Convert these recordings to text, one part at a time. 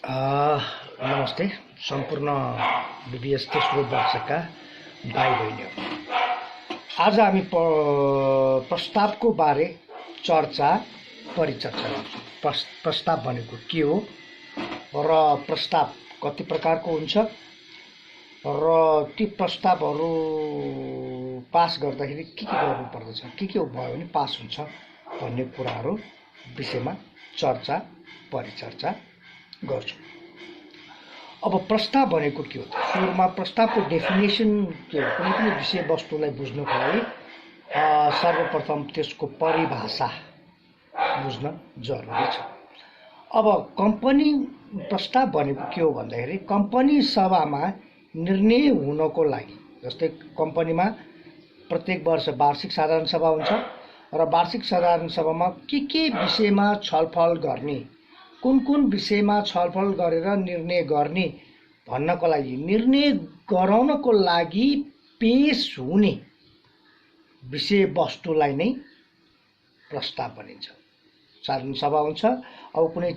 नमस्ते सम्पूर्ण बीबीएस तेस्रो वर्षका भाइ बहिनीहरू। आज हामी प्रस्तावको बारे चर्चा परिचर्चा गर्छौँ। प्रस्ताव भनेको के हो र प्रस्ताव कति प्रकारको हुन्छ र ती प्रस्तावहरू पास गर्दाखेरि के गर्नुपर्दछ, के भयो भने पास हुन्छ भन्ने कुराहरू विषयमा चर्चा परिचर्चा गर्छौँ। अब प्रस्ताव भनेको के हो त? सुरुमा प्रस्तावको डेफिनेसन के हो? कुनै पनि विषयवस्तुलाई बुझ्नको लागि सर्वप्रथम त्यसको परिभाषा बुझ्न जरुरी छ। अब कम्पनी प्रस्ताव भनेको के हो भन्दाखेरि कम्पनी सभामा निर्णय हुनको लागि, जस्तै कम्पनीमा प्रत्येक वर्ष वार्षिक साधारण सभा हुन्छ र वार्षिक साधारण सभामा के विषयमा छलफल गर्ने, कुन विषयमा छलफल गरेर निर्णय गर्ने भन्नको लागि, निर्णय गराउनको लागि पेश हुने विषयवस्तुलाई नै प्रस्ताव भनिन्छ। साधारण सभा हुन्छ। अब कुनै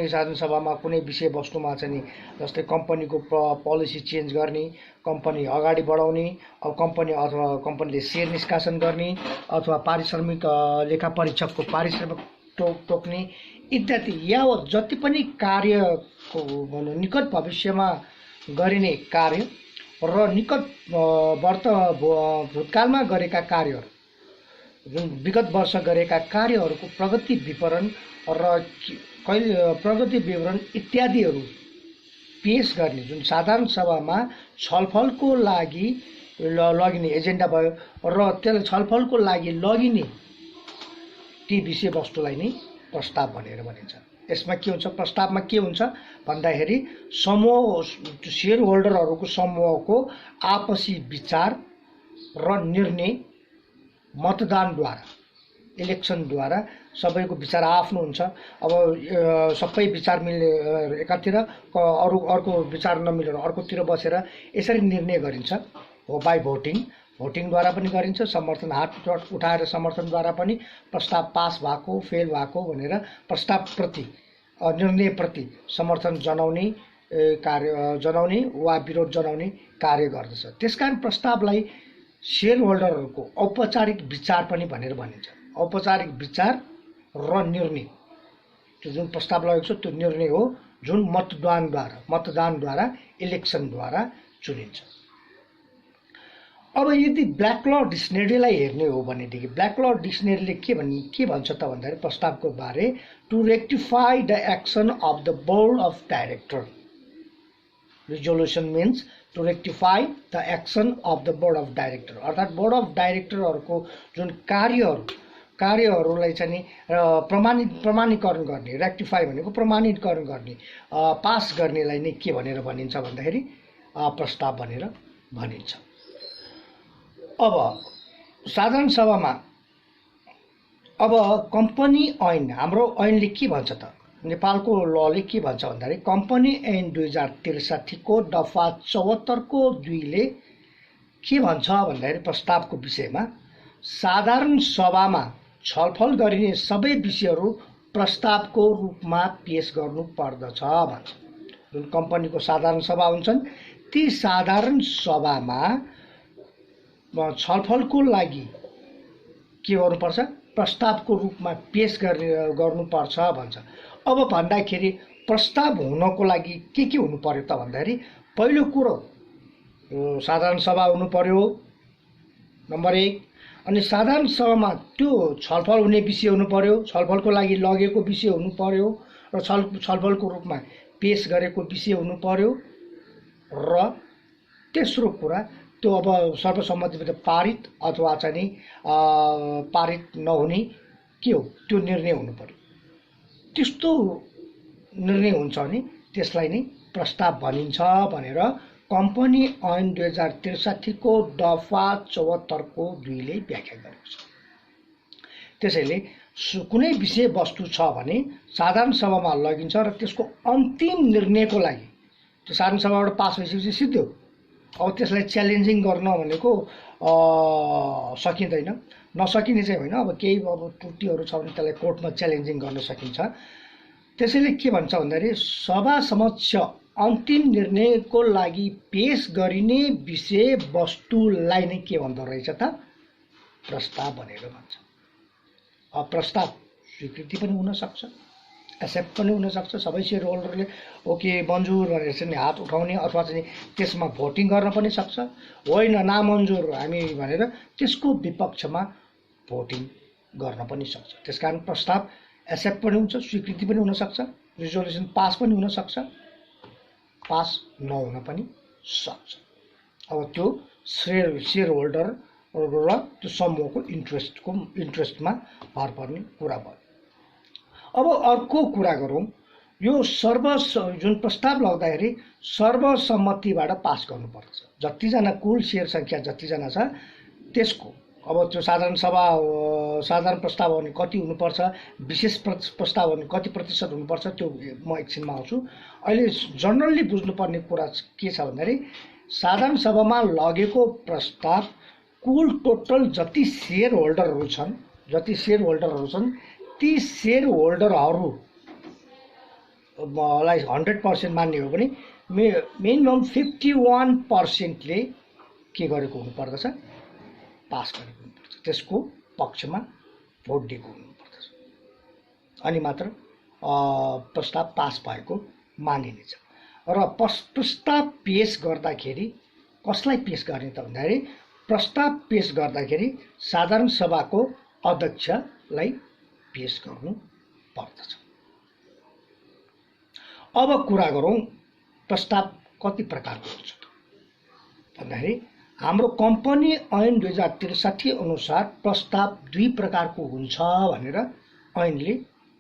साधारण सभामा कुनै विषयवस्तुमा चाहिँ नि जस्तै कम्पनीको पोलिसी चेन्ज गर्ने, कम्पनी अगाडि बढाउने, अब कम्पनी अथवा कम्पनीले सेयर निष्कासन गर्ने अथवा पारिश्रमिक लेखा परीक्षकको पारिश्रमिक तोक्ने इत्यादि यावत जति पनि कार्यको निकट भविष्यमा गरिने कार्य र निकट भूतकालमा गरेका कार्यहरू, जुन विगत वर्ष गरेका कार्यहरूको प्रगति विवरण र प्रगति विवरण इत्यादिहरू पेश गर्ने, जुन साधारण सभामा छलफलको लागि लगिने एजेन्डा भयो र त्यसलाई छलफलको लागि लगिने ती विषयवस्तुलाई नै प्रस्ताव भनेर भनिन्छ। यसमा के हुन्छ, प्रस्तावमा के हुन्छ भन्दाखेरि समूह शेयर होल्डरहरूको समूहको आपसी विचार र निर्णय मतदानद्वारा, इलेक्सनद्वारा सबैको विचार आफ्नो हुन्छ। अब सबै विचार मिल्ने एकातिर, अर्को विचार नमिलेर अर्कोतिर बसेर यसरी निर्णय गरिन्छ हो बाई भोटिङद्वारा पनि गरिन्छ। समर्थन हात उठाएर समर्थनद्वारा पनि प्रस्ताव पास भएको फेल भएको भनेर प्रस्तावप्रति निर्णयप्रति समर्थन जनाउने जनाउने वा विरोध जनाउने कार्य गर्दछ। त्यसकारण प्रस्तावलाई शेयर होल्डरहरूको औपचारिक विचार पनि भनेर भनिन्छ। औपचारिक विचार र निर्णय, त्यो जुन प्रस्ताव लगेको छ त्यो निर्णय हो जुन मतदानद्वारा इलेक्सनद्वारा चुनिन्छ। अब यदि ब्ल्याक ल डिक्सनेरीलाई हेर्ने हो भनेदेखि ब्ल्याक ल डिक्सनेरीले के भन्छ त भन्दाखेरि प्रस्तावको बारे, to rectify the action of the board of director. Resolution means to rectify the action of the board of director, अर्थात् बोर्ड अफ डाइरेक्टरहरूको जुन कार्यहरूलाई चाहिँ नि प्रमाणीकरण गर्ने, रेक्टिफाई भनेको प्रमाणीकरण गर्ने, पास गर्नेलाई नै के भनेर भनिन्छ भन्दाखेरि प्रस्ताव भनेर भनिन्छ। अब साधारण सभामा अब कम्पनी ऐन, हाम्रो ऐनले के भन्छ त, नेपालको लले के भन्छ भन्दाखेरि कम्पनी ऐन 2063 को दफा 74 को 2 ले के भन्छ भन्दाखेरि प्रस्तावको विषयमा साधारण सभामा छलफल गरिने सबै विषयहरू प्रस्तावको रूपमा पेश गर्नु पर्दछ भन्छ। जुन कम्पनीको साधारण सभा हुन्छन् ती साधारण सभामा छलफलको लागि के गर्नुपर्छ, प्रस्तावको रूपमा पेश गर्नुपर्छ भन्छ। अब भन्दाखेरि प्रस्ताव हुनको लागि के हुनु पर्यो त भन्दाखेरि पहिलो कुरो साधारण सभा हुनु पर्यो, नम्बर 1। अनि साधारण सभामा त्यो छलफल हुने विषय हुनु पर्यो, छलफलको लागि लगेको विषय हुनु पर्यो र छलफलको रूपमा पेश गरेको विषय हुनु पर्यो र तेस्रो कुरा त्यो अब सर्वसम्मतिबाट पारित अथवा चाहिँ पारित नहुने के हो त्यो निर्णय हुनु पर्यो। त्यस्तो निर्णय हुन्छ भने त्यसलाई नै प्रस्ताव भनिन्छ भनेर कम्पनी ऐन 2063 को दफा 74 को 2 ले व्याख्या गरेको छ। त्यसैले कुनै विषयवस्तु छ भने साधारण सभामा लगिन्छ र त्यसको अन्तिम निर्णयको लागि त्यो साधारण सभाबाट पास भइसकेपछि सिद्धो, अब त्यसलाई च्यालेन्जिङ गर्न भनेको सकिँदैन, नसकिने चाहिँ होइन। अब केही अब त्रुटिहरू छ भने त्यसलाई कोर्टमा च्यालेन्जिङ गर्न सकिन्छ। त्यसैले के भन्छ भन्दाखेरि सभा समक्ष अन्तिम निर्णयको लागि पेश गरिने विषयवस्तुलाई नै के भन्दो रहेछ त प्रस्ताव भनेर भन्छ। प्रस्ताव स्वीकृति पनि हुनसक्छ, एक्सेप्ट पनि हुनसक्छ। सबै सेयर होल्डरले ओके मन्जुर भनेर चाहिँ हात उठाउने अथवा चाहिँ त्यसमा भोटिङ गर्न पनि सक्छ। होइन नामन्जुर हामी भनेर त्यसको विपक्षमा भोटिङ गर्न पनि सक्छ। त्यसकारण प्रस्ताव एक्सेप्ट पनि हुन्छ, स्वीकृति पनि हुनसक्छ, रिजोल्युसन पास पनि हुनसक्छ, पास नहुन पनि सक्छ। अब त्यो सेयर होल्डर र त्यो समूहको इन्ट्रेस्टमा भर पर्ने कुरा भयो। अब अर्को कुरा गरौँ, यो जुन प्रस्ताव लाग्दाखेरि सर्वसम्मतिबाट पास गर्नुपर्छ। जतिजना कुल सेयर सङ्ख्या जतिजना छ त्यसको अब त्यो साधारण प्रस्ताव भने कति हुनुपर्छ, विशेष प्रस्ताव भने कति प्रतिशत हुनुपर्छ त्यो म एकछिनमा आउँछु। अहिले जनरली बुझ्नुपर्ने कुरा के छ भन्दाखेरि साधारण सभामा लगेको प्रस्ताव कुल टोटल जति सेयर होल्डरहरू छन् ती सेयर होल्डरहरूलाई 100% मान्ने हो भने मिनिमम 51%ले के गरेको हुनुपर्दछ, पास गरेको हुनुपर्छ, त्यसको पक्षमा भोट दिएको हुनुपर्दछ, अनि मात्र प्रस्ताव पास भएको मानिनेछ। र प्रस्ताव पेश गर्दाखेरि कसलाई पेश गर्ने त भन्दाखेरि प्रस्ताव पेश गर्दाखेरि साधारण सभाको अध्यक्षलाई पेश गर्नु पर्दछ। अब कुरा गरौँ प्रस्ताव कति प्रकारको हुन्छ भन्दाखेरि हाम्रो कम्पनी ऐन 2063 अनुसार प्रस्ताव 2 प्रकारको हुन्छ भनेर ऐनले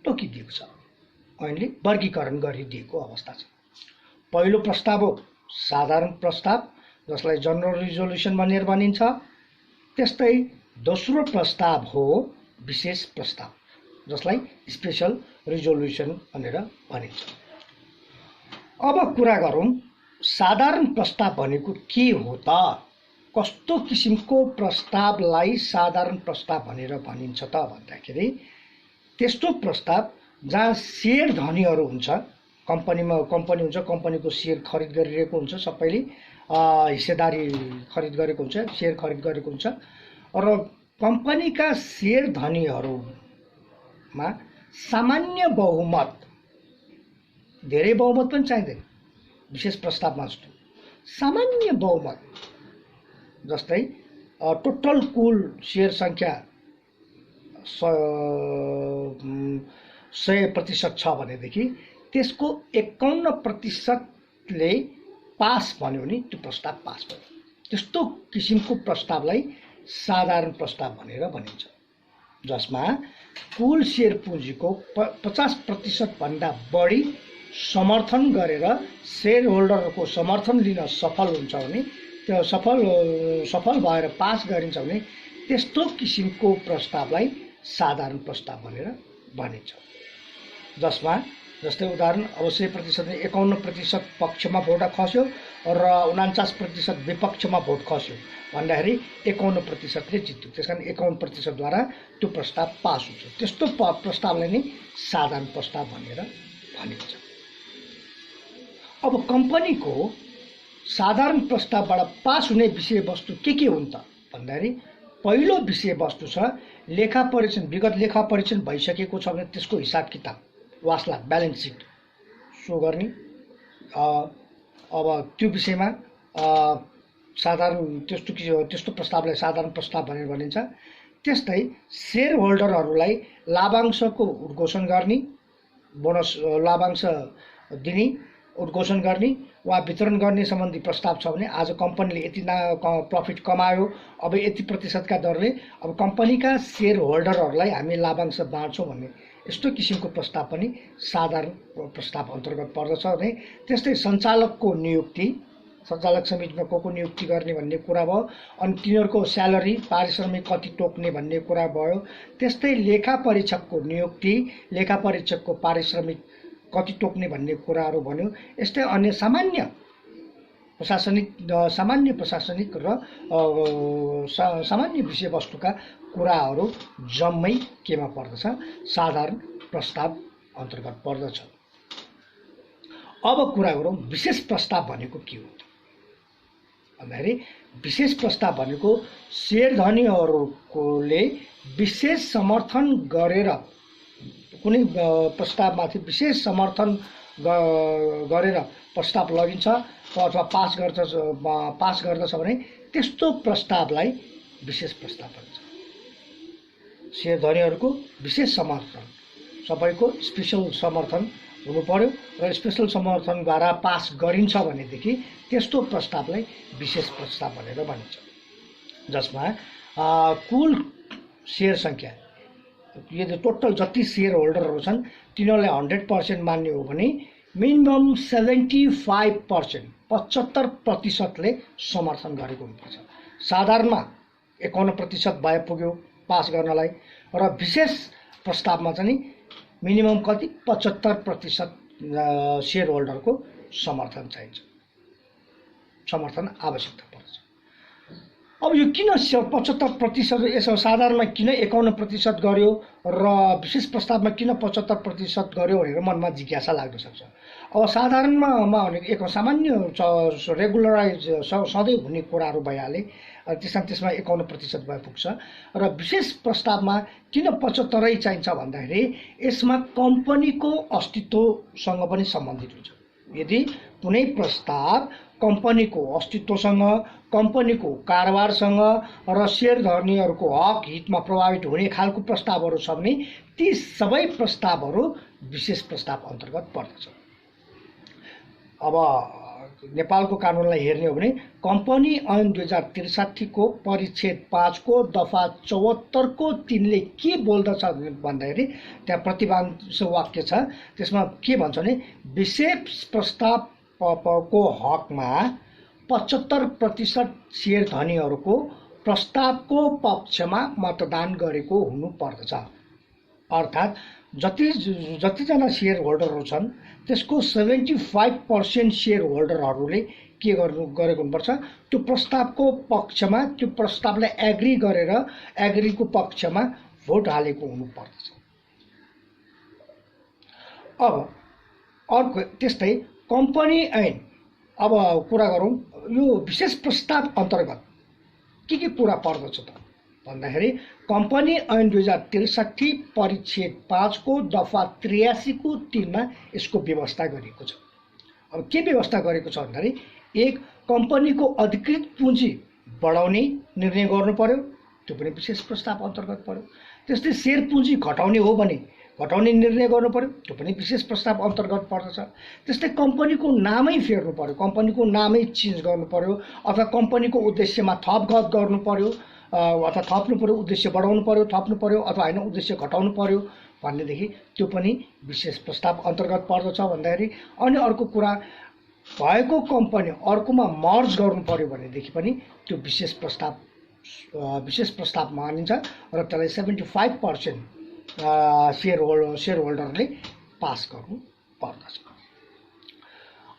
तोकिदिएको छ, ऐनले वर्गीकरण गरिदिएको अवस्था छ। पहिलो प्रस्ताव हो साधारण प्रस्ताव जसलाई जनरल रिजोल्युसन भनेर भनिन्छ। त्यस्तै दोस्रो प्रस्ताव हो विशेष प्रस्ताव जसलाई स्पेशल रिजोल्युसन भनेर भनिन्छ। अब कुरा गरौँ साधारण प्रस्ताव भनेको के हो त, कस्तो किसिमको प्रस्तावलाई साधारण प्रस्ताव भनेर भनिन्छ त भन्दाखेरि त्यस्तो प्रस्ताव जहाँ सेयर धनीहरू हुन्छ, कम्पनी हुन्छ, कम्पनीको सेयर खरिद गरिरहेको हुन्छ, सबैले हिस्सेदारी खरिद गरेको हुन्छ, सेयर खरिद गरेको हुन्छ र कम्पनीका सेयर धनीहरूमा सामान्य बहुमत, धेरै बहुमत पनि चाहिँदैन विशेष प्रस्तावमा जस्तो, सामान्य बहुमत जस्तै टोटल कुल सेयर सङ्ख्या 100% छ भनेदेखि त्यसको 51%ले पास भन्यो भने त्यो प्रस्ताव पास भयो। त्यस्तो किसिमको प्रस्तावलाई साधारण प्रस्ताव भनेर भनिन्छ, जसमा कुल सेयर पुँजीको 50% भन्दा बढी समर्थन गरेर सेयर होल्डरको समर्थन लिन सफल हुन्छ भने त्यो सफल भएर पास गरिन्छ भने त्यस्तो किसिमको प्रस्तावलाई साधारण प्रस्ताव भनेर भनिन्छ। जसमा जस्तै उदाहरण अब 100% 51% पक्षमा भोट खस्यो र 49% विपक्षमा भोट खस्यो भन्दाखेरि 51%ले जित्यो, त्यसकारण 51% द्वारा त्यो प्रस्ताव पास हुन्छ। त्यस्तो प्रस्तावलाई नै साधारण प्रस्ताव भनेर भनिन्छ। अब कम्पनीको साधारण प्रस्तावबाट पास हुने विषयवस्तु के हुन् त भन्दाखेरि पहिलो विषयवस्तु छ लेखा परीक्षण, विगत लेखा परीक्षण भइसकेको छ भने त्यसको हिसाब किताब वास्ला ब्यालेन्स सिट सो गर्ने। अब त्यो विषयमा साधारण त्यस्तो प्रस्तावलाई साधारण प्रस्ताव भनेर भनिन्छ। त्यस्तै सेयर होल्डरहरूलाई लाभांशको उद्घोषण गर्ने, बोनस लाभांश दिने उद्घोषण गर्ने वा वितरण गर्ने सम्बन्धी प्रस्ताव छ भने आज कम्पनीले यति प्रफिट कमायो, अब यति प्रतिशतका दरले अब कम्पनीका सेयर होल्डरहरूलाई हामी लाभांश बाँड्छौँ भन्ने यस्तो किसिमको प्रस्ताव पनि साधारण प्रस्ताव अन्तर्गत पर्दछ भने त्यस्तै सञ्चालकको नियुक्ति, सञ्चालक समितिमा को नियुक्ति गर्ने भन्ने कुरा भयो, अनि तिनीहरूको स्यालेरी पारिश्रमिक कति तोक्ने भन्ने कुरा भयो। त्यस्तै लेखा परीक्षकको नियुक्ति, लेखा परीक्षकको पारिश्रमिक कति तोक्ने भन्ने कुराहरू भन्यो। यस्तै अन्य सामान्य प्रशासनिक र सामान्य विषयवस्तुका कुराहरू जम्मै केमा पर्दछ, साधारण प्रस्ताव अन्तर्गत पर्दछ। अब कुरा गरौँ विशेष प्रस्ताव भनेको के हो भन्दाखेरि विशेष प्रस्ताव भनेको शेयर धनीहरूले विशेष समर्थन गरेर कुनै प्रस्तावमाथि विशेष समर्थन गरेर प्रस्ताव लगिन्छ अथवा पास गर्दछ भने त्यस्तो प्रस्तावलाई विशेष प्रस्ताव भन्छ। शेयर धनीहरूको विशेष समर्थन, सबैको स्पेशल समर्थन हुनु पर्यो र स्पेशल समर्थनद्वारा पास गरिन्छ भनेदेखि त्यस्तो प्रस्तावलाई विशेष प्रस्ताव भनेर भनिन्छ, जसमा कुल शेयर सङ्ख्या यदि टोटल जति शेयर होल्डरहरू छन् तिनीहरूलाई 100% मान्ने हो भने मिनिमम 75%, 75%ले समर्थन गरेको हुनुपर्छ। साधारणमा 51% भए पुग्यो पास गर्नलाई, र विशेष प्रस्तावमा चाहिँ मिनिमम कति 75% शेयर होल्डरको समर्थन चाहिन्छ, समर्थन आवश्यकता पर्छ। अब यो किन 75%, यसो साधारणमा किन 51% गर्यो र विशेष प्रस्तावमा किन 75% गर्यो भनेर मनमा जिज्ञासा लाग्न सक्छ। अब साधारणमा भनेको एक सामान्य रेगुलराइज सधैँ हुने कुराहरू भइहाले, त्यसमा 51% भए पुग्छ। र विशेष प्रस्तावमा किन 75 चाहिन्छ भन्दाखेरि यसमा कम्पनीको अस्तित्वसँग पनि सम्बन्धित हुन्छ। यदि कुनै प्रस्ताव कम्पनीको अस्तित्वसँग, कम्पनीको कारोबारसँग र शेयर धनीहरूको हक हितमा प्रभावित हुने खालको प्रस्तावहरू छ भने ती सबै प्रस्तावहरू विशेष प्रस्ताव अन्तर्गत पर्दछ। अब नेपालको कानुनलाई हेर्ने हो भने कम्पनी ऐन 2063 को परिच्छेद 5 को दफा 74 को 3 ले के बोल्दछ भन्दाखेरि त्यहाँ प्रतिवांश वाक्य छ। त्यसमा के भन्छ भने विशेष प्रस्तावको हकमा 75% शेयर धनीहरूको प्रस्तावको पक्षमा मतदान गरेको हुनुपर्दछ। अर्थात् जतिजना शेयर होल्डरहरू छन् त्यसको 75% शेयर होल्डरहरूले के गरेको हुनुपर्छ, त्यो प्रस्तावको पक्षमा, त्यो प्रस्तावलाई एग्री गरेर एग्रीको पक्षमा भोट हालेको हुनुपर्दछ। अब अर्को त्यस्तै कम्पनी ऐन, अब कुरा गरौँ यो विशेष प्रस्ताव अन्तर्गत के कुरा पर्दछ त भन्दाखेरि कम्पनी ऐन 2063 परिच्छेद 5 को दफा 83 को 3 मा यसको व्यवस्था गरिएको छ। अब के व्यवस्था गरेको छ भन्दाखेरि एक, कम्पनीको अधिकृत पुँजी बढाउने निर्णय गर्नु पर्यो, त्यो पनि विशेष प्रस्ताव अन्तर्गत पर्यो। त्यस्तै शेयर पुँजी घटाउने हो भने घटाउने निर्णय गर्नु पर्यो, त्यो पनि विशेष प्रस्ताव अन्तर्गत पर्दछ। त्यस्तै कम्पनीको नामै फेर्नु पर्यो, कम्पनीको नामै चेन्ज गर्नु पर्यो, अथवा कम्पनीको उद्देश्यमा थपघट गर्नु पर्यो, अथवा थप्नु पर्यो, उद्देश्य बढाउनु पर्यो, थप्नु पर्यो, अथवा होइन उद्देश्य घटाउनु पर्यो भनेदेखि त्यो पनि विशेष प्रस्ताव अन्तर्गत पर्दछ भन्दाखेरि। अनि अर्को कुरा, भएको कम्पनी अर्कोमा मर्ज गर्नु पर्यो भनेदेखि पनि त्यो विशेष प्रस्ताव मानिन्छ र त्यसलाई 75% शेयर होल्डरले पास गर्नु पर्दछ।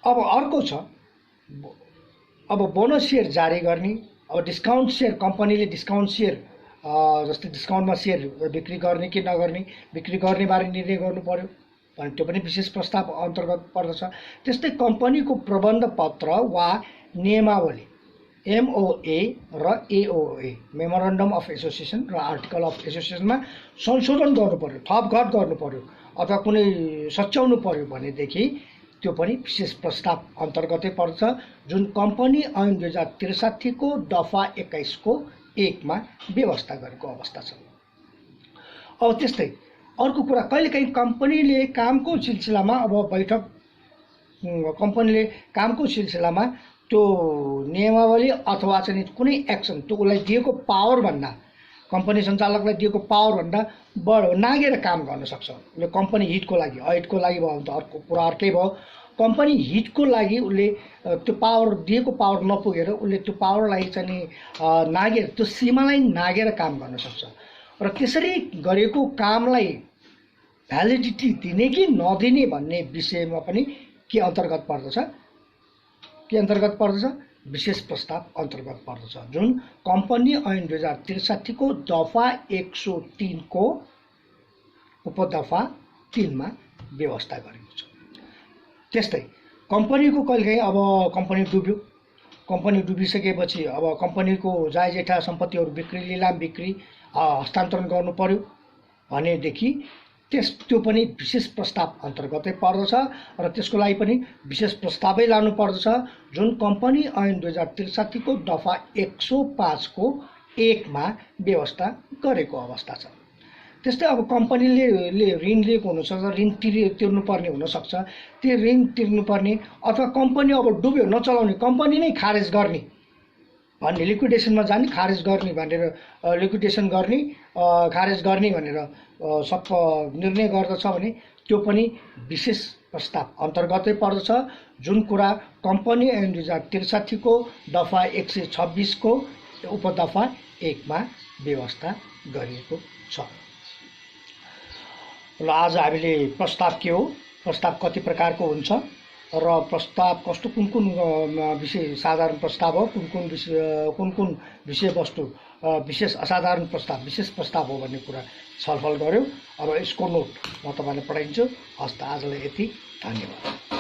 अब अर्को छ, अब बोनस शेयर जारी गर्ने, अब डिस्काउन्ट शेयर, कम्पनीले डिस्काउन्ट शेयर जस्तै डिस्काउन्टमा शेयर बिक्री गर्ने कि नगर्ने, बिक्री गर्ने बारे निर्णय गर्नु पर्यो भने त्यो पनि विशेष प्रस्ताव अन्तर्गत पर्दछ। त्यस्तै कम्पनीको प्रबन्ध पत्र वा नियमावली MOA र AOA मेमोरेन्डम अफ एसोसिएसन र आर्टिकल अफ एसोसिएसनमा संशोधन गर्नु पर्यो, थपघट गर्नु पर्यो अथवा कुनै सच्याउनु पर्यो भनेदेखि त्यो पनि विशेष प्रस्ताव अन्तर्गतै पर्छ, जुन कम्पनी ऐन 2063 को दफा 21 को 1 मा व्यवस्था गरेको अवस्था छ। अब त्यस्तै अर्को कुरा, कहिलेकाहीँ कम्पनीले कामको सिलसिलामा, अब बैठक कम्पनीले कामको सिलसिलामा त्यो नियमावली अथवा चाहिँ कुनै एक्सन, त्यो उसलाई दिएको पावर भन्दा, कम्पनी सञ्चालकलाई दिएको पावर भन्दा नागेर काम गर्न सक्छ। उसले कम्पनी हितको लागि, अहितको लागि भयो भने त अर्को कुरा अर्कै भयो। कम्पनी हितको लागि उसले त्यो पावर दिएको पावर नपुगेर उसले त्यो पावरलाई चाहिँ नागेर, त्यो सीमालाई नागेर काम गर्न सक्छ। र त्यसरी गरेको कामलाई भ्यालिडिटी दिने कि नदिने भन्ने विषयमा पनि के अन्तर्गत पर्दछ, विशेष प्रस्ताव अन्तर्गत पर्दछ, जुन कम्पनी ऐन 2063 को दफा 103 को उपदफा 3 मा व्यवस्था गरेको छ। त्यस्तै कम्पनीको कहिलेकाहीँ अब कम्पनी डुब्यो, कम्पनी डुबिसकेपछि अब कम्पनीको जायजेठा सम्पत्तिहरू बिक्री लिलाम बिक्री हस्तान्तरण गर्नु पर्यो भनेदेखि त्यो पनि विशेष प्रस्ताव अन्तर्गतै पर्दछ र त्यसको लागि पनि विशेष प्रस्तावै लानु पर्दछ, जुन कम्पनी ऐन 2063 को दफा 105 को 1 मा व्यवस्था गरेको अवस्था छ। त्यस्तै अब कम्पनीले ऋण लिएको हुनसक्छ, ऋण तिर्नुपर्ने हुनसक्छ, त्यो ऋण तिर्नुपर्ने अथवा कम्पनी अब डुब्यो नचलाउने, कम्पनी नै खारेज गर्ने भन्ने, लिक्विडेसनमा जाने खारेज गर्ने भनेर लिक्विडेसन गर्ने खारेज गर्ने भनेर निर्णय गर्दछ भने त्यो पनि विशेष प्रस्ताव अन्तर्गतै पर्दछ, जुन कुरा कम्पनी ऐन 2063 को दफा 126 को उपदफा 1 मा व्यवस्था गरिएको छ। र आज हामीले प्रस्ताव के हो, प्रस्ताव कति प्रकारको हुन्छ र प्रस्ताव कस्तो कुन विषय साधारण प्रस्ताव हो, कुन विषयवस्तु विशेष असाधारण प्रस्ताव विशेष प्रस्ताव हो भन्ने कुरा छलफल गर्यो। अब यसको नोट म तपाईलाई पठाइदिन्छु। हस्त आजलाई यति, धन्यवाद।